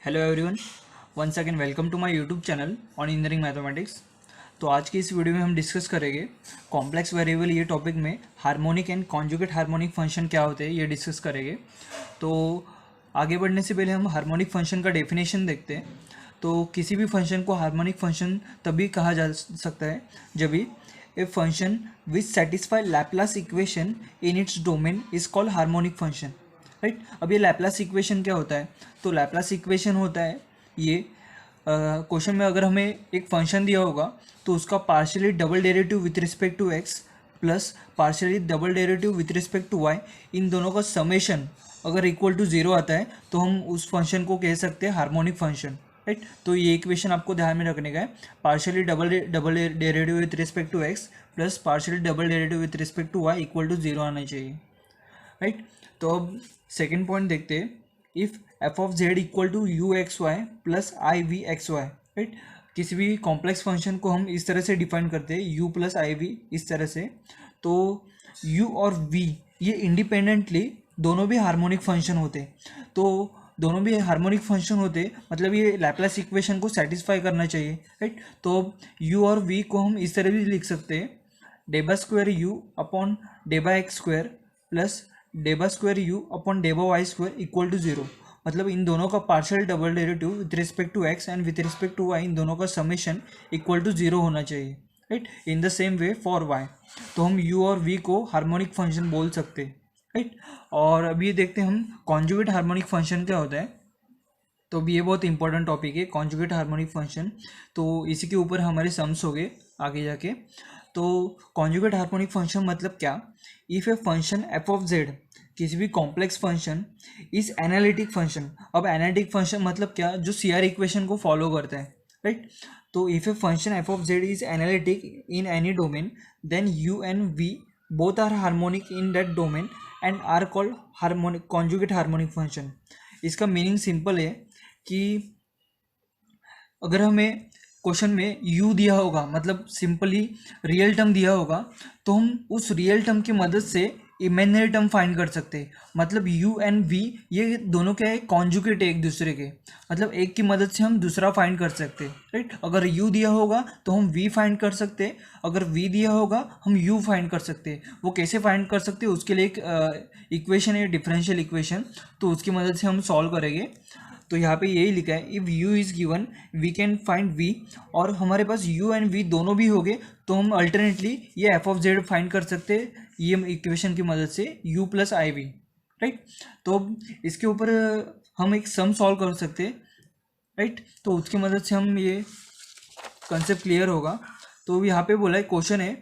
Hello everyone, once again welcome to my YouTube channel on engineering mathematics. तो आज की इस वीडियो में हम डिस्कस करेंगे कॉम्प्लेक्स वेरिएबल ये टॉपिक में harmonic and conjugate harmonic function क्या होते हैं ये डिस्कस करेंगे। तो आगे बढ़ने से पहले हम हार्मोनिक फंक्शन का डेफिनेशन देखते हैं। तो किसी भी फंक्शन को हार्मोनिक फंक्शन तभी कहा जा सकता है जब भी a function which satisfy Laplace equation in its domain is called harmonic function, right. अब ये लैप्लास इक्वेशन क्या होता है? तो लैप्लास इक्वेशन होता है ये क्वेश्चन में अगर हमें एक फंक्शन दिया होगा तो उसका partially double derivative with respect to x plus partially double derivative with respect to Y, इन दोनों का समेशन अगर इक्वल टू जीरो आता है तो हम उस फंक्शन को कह सकते हैं हार्मोनिक फंक्शन, राइट। तो ये इक्वेशन आपको ध्यान में रखने का है, partially double derivative with respect to x plus partially double derivative with respect to y equal to zero आना चाहिए, राइट। तो अब सेकेंड पॉइंट देखते हैं, if f of z equal to u x y plus i v x y, right. किसी भी complex function को हम इस तरह से डिफाइन करते हैं, यू प्लस आई वी इस तरह से। तो यू और वी ये इंडिपेंडेंटली दोनों भी हार्मोनिक फंक्शन होते हैं। तो दोनों भी हार्मोनिक फंक्शन होते मतलब ये लैप्लास इक्वेशन को सेटिस्फाई करना चाहिए, राइट। तो यू और वी को हम इस तरह भी लिख सकते हैं, डेबा स्क्वायर यू अपॉन डेबा एक्स स्क्वायर प्लस डेबा स्क्वायर यू अपॉन डेबा Y square equal to zero. मतलब इन दोनों का partial double derivative with respect to X and with respect to Y, इन दोनों का समेशन इक्वल टू जीरो होना चाहिए, right. In the same way for Y, तो हम यू और वी को हार्मोनिक फंक्शन बोल सकते हैं, राइट। और अभी देखते हैं हम कॉन्जुगेट हार्मोनिक फंक्शन क्या होता है। तो अभी ये बहुत इंपॉर्टेंट टॉपिक है कॉन्जुगेट हार्मोनिक फंक्शन, तो इसी के ऊपर हमारे सम्स हो गए आगे जाके। तो कॉन्जुगेट हार्मोनिक फंक्शन मतलब क्या? If a function f of z, किसी भी complex function is analytic function. अब एनालिटिक फंक्शन मतलब क्या? जो सी आर इक्वेशन को फॉलो करता है, राइट। तो if a function f of z is analytic in any domain then u and v both are harmonic in that domain and are called harmonic conjugate harmonic function. इसका meaning simple है कि अगर हमें question में u दिया होगा, मतलब simply real term दिया होगा, तो हम उस रियल टर्म की मदद से इमेजिनरी टर्म फाइंड कर सकते हैं। मतलब u एंड v ये दोनों क्या है? कॉन्जुगेट है एक दूसरे के, मतलब एक की मदद से हम दूसरा फाइंड कर सकते हैं, राइट। अगर u दिया होगा तो हम v फाइंड कर सकते हैं, अगर v दिया होगा हम u फाइंड कर सकते हैं। वो कैसे फाइंड कर सकते हैं? उसके लिए एक इक्वेशन है, डिफरेंशियल इक्वेशन, तो उसकी मदद से हम सॉल्व करेंगे। तो यहाँ पे यही लिखा है, if u is given we can find v, और हमारे पास u एंड v दोनों भी हो गए तो हम अल्टरनेटली ये f ऑफ z फाइंड कर सकते हैं ये इक्वेशन की मदद से, u plus i v, right. तो इसके ऊपर हम एक सम सॉल्व कर सकते हैं, राइट। तो उसकी मदद से हम ये कंसेप्ट क्लियर होगा। तो यहाँ पे बोला है, क्वेश्चन है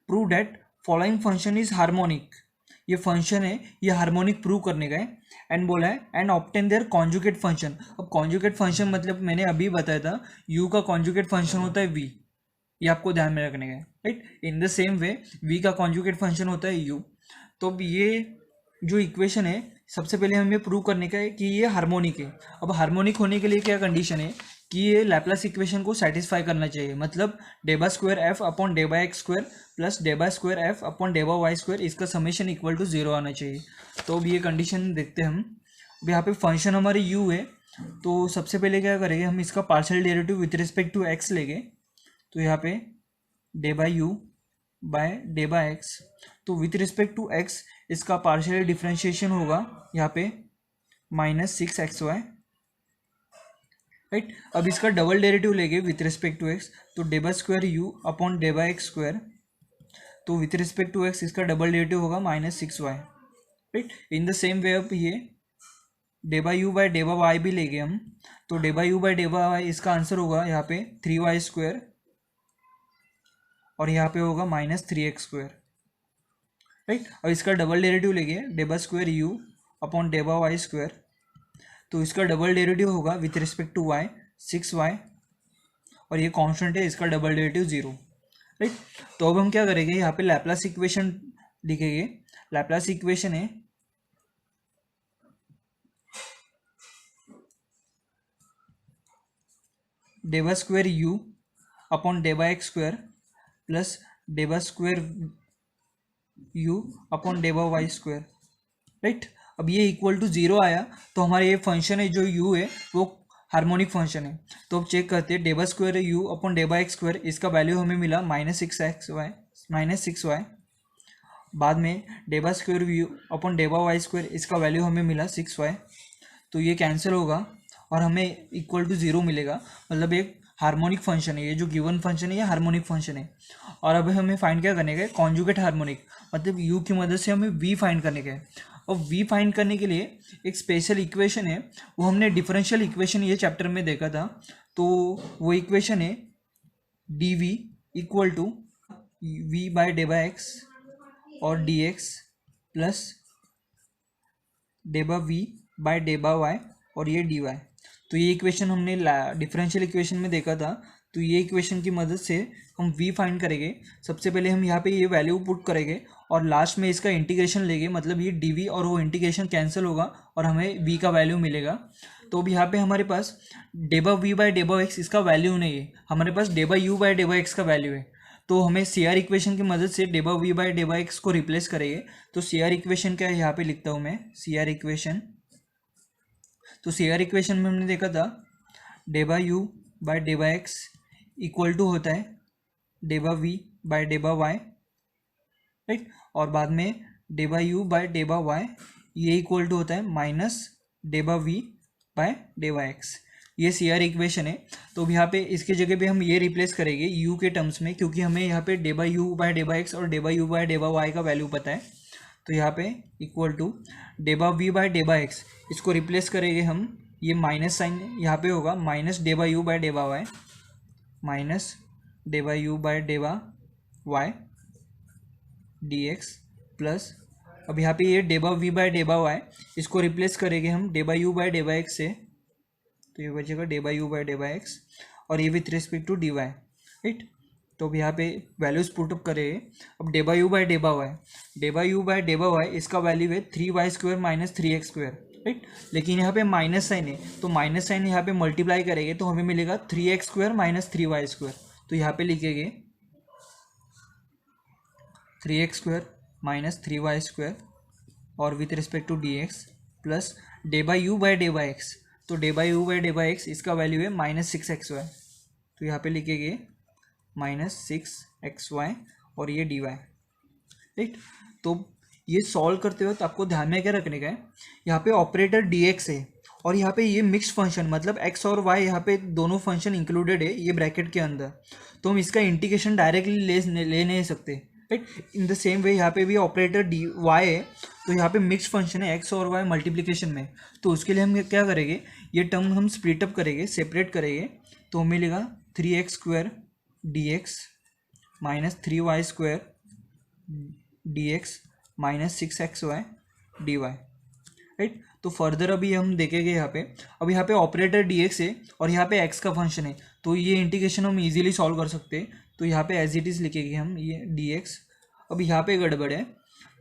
prove that following function is harmonic. ये फंक्शन है, ये हार्मोनिक प्रूव करने का है। एंड बोला है and obtain their conjugate function. अब कॉन्जुगेट फंक्शन मतलब मैंने अभी बताया था, u का कॉन्जुगेट फंक्शन होता है v, ये आपको ध्यान में रखने का है, right. In the same way v का कॉन्जुगेट फंक्शन होता है u। तो अब ये जो इक्वेशन है, सबसे पहले हमें प्रूव करने का है कि ये हार्मोनिक है। अब हार्मोनिक होने के लिए क्या कंडीशन है कि ये लैप्लास इक्वेशन को सेटिस्फाई करना चाहिए, मतलब डेबा स्क्वायर एफ अपॉन डेबा एक्स स्क्वायर प्लस डेबा स्क्वायर एफ अपॉन डेबा वाई स्क्वायर, इसका समेशन इक्वल टू जीरो आना चाहिए। तो अब ये कंडीशन देखते हैं हम। अब यहाँ पे फंक्शन हमारे u है, तो सबसे पहले क्या करेंगे, हम इसका partial derivative with respect to x लेंगे। तो यहाँ पे डेबा u बाय डेबा x, तो विथ रिस्पेक्ट टू x इसका पार्शियल डिफ्रेंशिएशन होगा यहाँ पे -6xy, राइट। अब इसका डबल डेरिवेटिव लेंगे विथ रिस्पेक्ट टू x, तो डेबा स्क्वायर u अपॉन डेबा एक्स स्क्वायर, तो विथ रिस्पेक्ट टू x इसका डबल डेरिवेटिव होगा -6y, right. In the same way अब ये डेबा u बाय डेबा वाई भी लेंगे हम, तो डेबा u बाय डेबा वाई इसका आंसर होगा यहाँ पे 3y स्क्वायर, और यहाँ पे होगा -3x स्क्वायर, राइट। और इसका डबल डेरिवेटिव लेंगे डेबा स्क्वायर u अपॉन डेबा वाई स्क्वायर, तो इसका डबल डेरिवेटिव होगा with respect to y 6y, और ये कांस्टेंट है, इसका डबल डेरिवेटिव 0, राइट। तो अब हम क्या करेंगे, यहाँ पे लैप्लास इक्वेशन लिखेंगे। लैप्लास इक्वेशन है डेबा स्क्वायर u अपॉन डेबा एक्स स्क्वायर प्लस डेबा स्क्वायर u अपॉन डेबा वाई स्क्वायर, राइट। अब ये इक्वल टू 0 आया तो हमारा ये फंक्शन है जो u है वो हार्मोनिक फंक्शन है। तो अब चेक करते हैं, डेबा स्क्वायर यू अपॉन डेबा एक्स स्क्वायर, इसका वैल्यू हमें मिला -6 वाई। बाद में डेबा स्क्वायर यू अपॉन डेबा वाई स्क्वायर, इसका वैल्यू हमें मिला 6 वाई। तो ये कैंसिल होगा और हमें इक्वल टू 0 मिलेगा, मतलब एक हार्मोनिक फंक्शन है। ये जो गिवन फंक्शन है ये हार्मोनिक फंक्शन है। और अब हमें फाइंड क्या करने का है, कॉन्जुगेट हार्मोनिक, मतलब यू की मदद से हमें वी फाइंड करने का है। और वी फाइंड करने के लिए एक स्पेशल इक्वेशन है, वो हमने डिफरेंशियल इक्वेशन ये चैप्टर में देखा था। तो वो इक्वेशन है D V equal to V by डेबा एक्स और डी एक्स प्लस डेबा वी बाय डेबा वाई और ये डी वाई। तो ये इक्वेशन हमने डिफरेंशियल इक्वेशन में देखा था। तो ये इक्वेशन की मदद से हम v फाइंड करेंगे। सबसे पहले हम यहाँ पे ये वैल्यू पुट करेंगे और लास्ट में इसका इंटीग्रेशन लेंगे, मतलब ये dv और वो इंटीग्रेशन कैंसिल होगा और हमें v का वैल्यू मिलेगा। तो अब यहाँ पे हमारे पास डेबा v बाय डेबा x इसका वैल्यू नहीं है, हमारे पास डेबा u बाय डेबा x का वैल्यू है। तो हमें सी आर इक्वेशन की मदद से डेबा v बाय डेबा x को रिप्लेस करेंगे। तो सी आर इक्वेशन क्या है, यहाँ पे लिखता हूँ मैं सी आर इक्वेशन। तो सी आर इक्वेशन में हमने देखा था डेबा u बाय डेबा x इक्वल टू होता है डेबा v बाय डेबा y, राइट। और बाद में डेबा u बाय डेबा y ये इक्वल टू होता है माइनस डेबा v बाय डेबा x। ये सी आर इक्वेशन है। तो अब यहाँ पे इसके जगह पे हम ये रिप्लेस करेंगे u के टर्म्स में, क्योंकि हमें यहाँ पे डेबा u बाय डेबा x और डेबा u बाय डेबा y का वैल्यू पता है। तो यहाँ पे इक्वल टू डेबा v बाय डेबा x, इसको रिप्लेस करेंगे हम, ये माइनस साइन यहाँ पे होगा, माइनस डेबा u बाय डेबा y, माइनस डेबा u बाय डेबा y dx प्लस अब यहाँ पे ये डेबा v बाय डेबा y, इसको रिप्लेस करेंगे हम डेबा u बाय डेबा x से। तो ये बचेगा डेबा u बाय डेबा x और ये with respect to dy, right. तो अब यहाँ पे वैल्यूज पुटअप करेंगे। अब डेबा u बाय डेबा y, डेबा u बाय डेबा y इसका वैल्यू है 3y square minus 3x square, right. लेकिन यहाँ पे माइनस साइन है, तो माइनस साइन यहाँ पे मल्टीप्लाई करेंगे तो हमें मिलेगा 3x square minus 3y square. तो यहाँ पे लिखेंगे 3x square minus 3y square और with respect to dx plus डेबा u बाय डेबा x। तो डेबा u बाय डेबा x इसका वैल्यू है -6xy। तो यहाँ पे लिखेंगे -6xy और ये dy, राइट। तो ये सॉल्व करते वक्त आपको ध्यान में क्या रखने का है, यहाँ पे ऑपरेटर dx है और यहाँ पे ये मिक्स्ड फंक्शन, मतलब x और y यहाँ पे दोनों फंक्शन इंक्लूडेड है ये ब्रैकेट के अंदर। तो हम इसका इंटीग्रेशन डायरेक्टली ले नहीं सकते, राइट। इन द सेम वे यहाँ पे भी ऑपरेटर डी वाई है, तो यहाँ पे मिक्स्ड फंक्शन है x और y मल्टीप्लिकेशन में। तो उसके लिए हम क्या करेंगे, ये टर्म हम स्प्लिट अप करेंगे, सेपरेट करेंगे। तो हमें मिलेगा 3x square dx minus 3y square dx minus 6xy dy, right. तो फर्दर अभी हम देखेंगे यहाँ पे, अब यहाँ पे ऑपरेटर dx है और यहाँ पे x का फंक्शन है, तो ये इंटीग्रेशन हम इजीली सॉल्व कर सकते हैं। तो यहाँ पे एज इट इज़ लिखेंगे हम ये dx। अब यहाँ पे गड़बड़ है,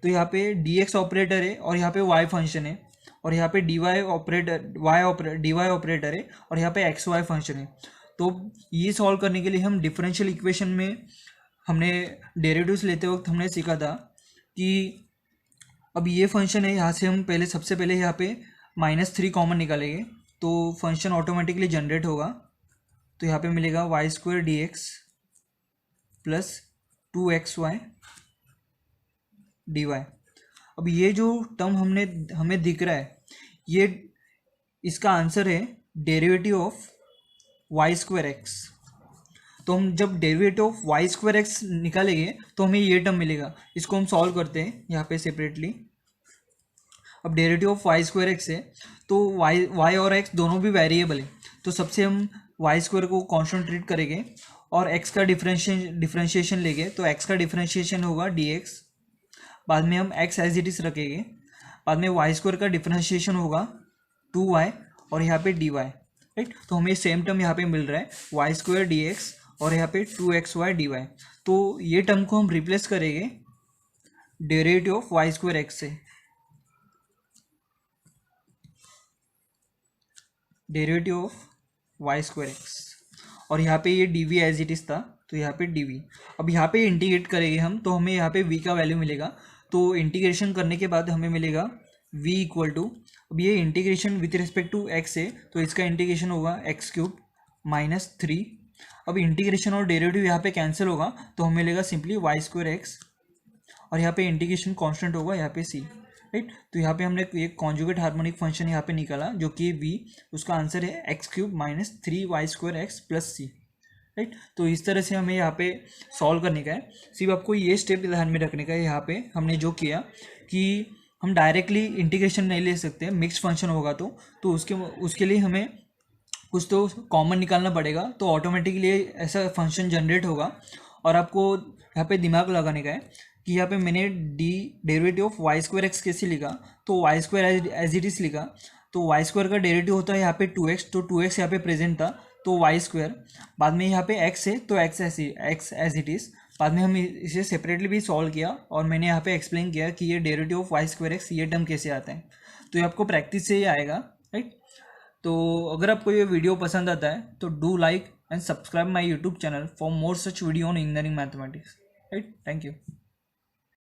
तो यहाँ पे dx ऑपरेटर है और यहाँ पे y फंक्शन है और यहाँ पे dy ऑपरेटर है और यहाँ पे xy फंक्शन है। तो ये सॉल्व करने के लिए हम डिफरेंशियल इक्वेशन में हमने डेरिवेटिव्स लेते वक्त हमने सीखा था कि अब ये फंक्शन है, यहाँ से हम सबसे पहले यहाँ पे -3 कॉमन निकालेंगे तो फंक्शन ऑटोमेटिकली जनरेट होगा। तो यहाँ पे मिलेगा y square D X plus 2xy dy। अब ये जो टर्म हमें दिख रहा है, ये इसका आंसर है derivative of y square x. तो हम जब derivative of y square x निकालेंगे तो हमें ये टर्म मिलेगा। इसको हम सॉल्व करते हैं यहाँ पे सेपरेटली। अब derivative of y square x है तो y और x दोनों भी वेरिएबल है, तो सबसे हम y स्क्वायर को कांस्टेंट ट्रीट करेंगे और x का डिफरेंशिएशन लेंगे। तो x का डिफरेंशिएशन होगा dx, बाद में हम x एज इट इज रखेंगे, बाद में y स्क्वायर का डिफरेंशिएशन होगा 2y और यहाँ पे dy, राइट। तो हमें सेम टर्म यहाँ पे मिल रहा है y स्क्वायर dx और यहाँ पे 2xy dy। तो ये टर्म को हम रिप्लेस करेंगे derivative of y square x से, derivative of y square x, और यहाँ पे ये dv एज इट इज था तो यहाँ पे dv। अब यहाँ पे इंटीग्रेट करेंगे हम तो हमें यहाँ पे v का वैल्यू मिलेगा। तो इंटीग्रेशन करने के बाद हमें मिलेगा v इक्वल टू अब ये integration with respect to x है, तो इसका इंटीग्रेशन होगा एक्स क्यूब माइनस 3। अब इंटीग्रेशन और डेरिवेटिव यहाँ पे कैंसिल होगा, तो हमें मिलेगा सिंपली वाई स्क्वायर एक्स, और यहाँ पे इंटीग्रेशन कांस्टेंट होगा यहाँ पे सी, राइट। तो यहाँ पे हमने एक कॉन्जुगेट हार्मोनिक फंक्शन यहाँ पे निकाला जो कि वी, उसका आंसर है x cube minus 3 y square x plus c, right. तो इस तरह से हमें यहाँ पे सॉल्व करने का है। सिर्फ आपको ये स्टेप ध्यान में रखने का है, यहाँ पे हमने जो किया कि हम डायरेक्टली इंटीग्रेशन नहीं ले सकते, मिक्स फंक्शन होगा तो उसके लिए हमें कुछ तो कॉमन निकालना पड़ेगा, तो ऑटोमेटिकली ऐसा फंक्शन जनरेट होगा। और आपको यहाँ पे दिमाग लगाने का है कि यहाँ पे मैंने derivative of y square x कैसे लिखा, तो y square as it is लिखा, तो वाई स्क्वायर का डेरिवेटिव होता है यहाँ पे 2x, तो 2x यहाँ पे प्रेजेंट था, तो वाई स्क्वायर, बाद में यहाँ पे x है तो x एज इट इज, बाद में हम इसे सेपरेटली भी सॉल्व किया और मैंने यहाँ पे एक्सप्लेन किया कि ये derivative of y square x ये टर्म कैसे आता है। तो ये आपको प्रैक्टिस से ही आएगा, राइट। तो अगर आपको ये वीडियो पसंद आता है तो do like and subscribe my YouTube channel for more such video on engineering mathematics, right. Thank you.